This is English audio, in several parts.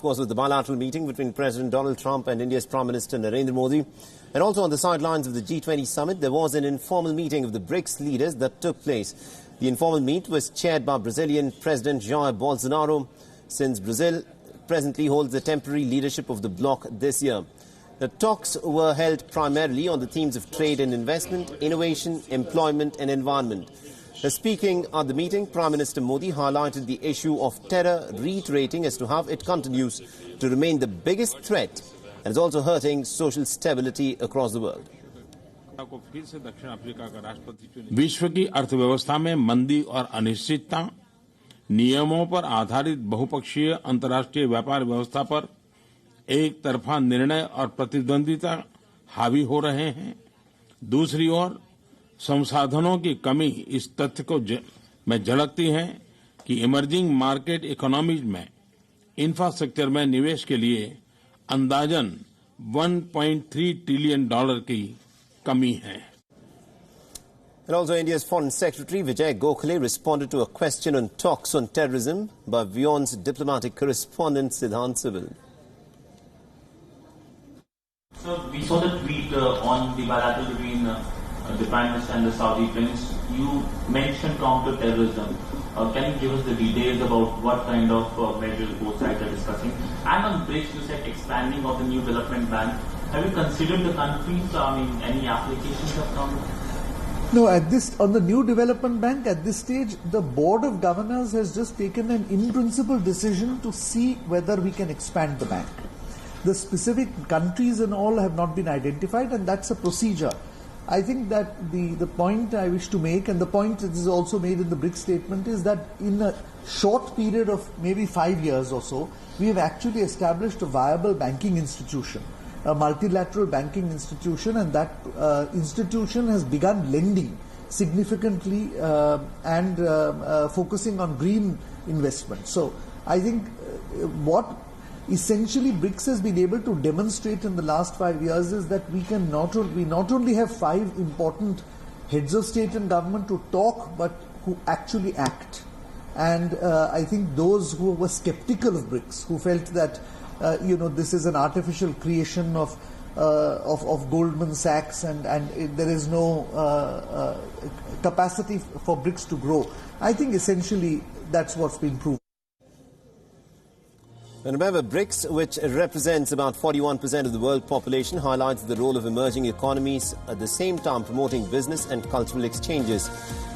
course, with the bilateral meeting between President Donald Trump and India's Prime Minister Narendra Modi. And also on the sidelines of the G20 Summit, there was an informal meeting of the BRICS leaders that took place. The informal meet was chaired by Brazilian President Jair Bolsonaro, since Brazil presently holds the temporary leadership of the bloc this year. The talks were held primarily on the themes of trade and investment, innovation, employment and environment. Speaking at the meeting, Prime Minister Modi highlighted the issue of terror, reiterating as to how it continues to remain the biggest threat and is also hurting social stability across the world. विश्व की अर्थव्यवस्था में मंदी और अनिश्चितता, नियमों पर आधारित बहुपक्षीय अंतर्राष्ट्रीय व्यापार व्यवस्था पर एक तरफा निर्णय और प्रतिद्वंदिता हावी हो रहे हैं। दूसरी ओर संसाधनों की कमी इस तथ्य को में झलकती है कि इमर्जिंग मार्केट इकोनॉमीज में इंफ्रास्ट्रक्चर में निवेश के लिए अंदाजन $1.3 ट्रिलियन की कमी है। And also India's Foreign Secretary Vijay Gokhale responded to a question on talks on terrorism by WION's diplomatic correspondent Siddhant Sibil. So we saw the tweet on the bilateral between the Prime Minister and the Saudi Prince. You mentioned counter-terrorism. Can you give us the details about what kind of measures both sides are discussing? And on BRICS, you said expanding of the new development bank. Have you considered the countries? I mean, any applications have come? No, on the new development bank, at this stage, the Board of Governors has just taken an in-principle decision to see whether we can expand the bank. The specific countries and all have not been identified, and that's a procedure. I think that the point I wish to make, and the point that is also made in the BRICS statement, is that in a short period of maybe 5 years or so, we have actually established a viable banking institution, a multilateral banking institution, and that institution has begun lending significantly and focusing on green investment. So I think what essentially BRICS has been able to demonstrate in the last 5 years is that we not only have 5 important heads of state and government to talk, but who actually act. And I think those who were skeptical of BRICS, who felt that this is an artificial creation of Goldman Sachs and there is no capacity for BRICS to grow, I think essentially that's what's been proved. And remember, BRICS, which represents about 41% of the world population, highlights the role of emerging economies, at the same time promoting business and cultural exchanges.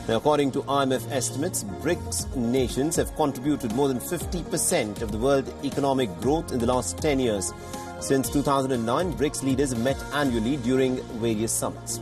Now, according to IMF estimates, BRICS nations have contributed more than 50% of the world economic growth in the last 10 years. Since 2009, BRICS leaders have met annually during various summits.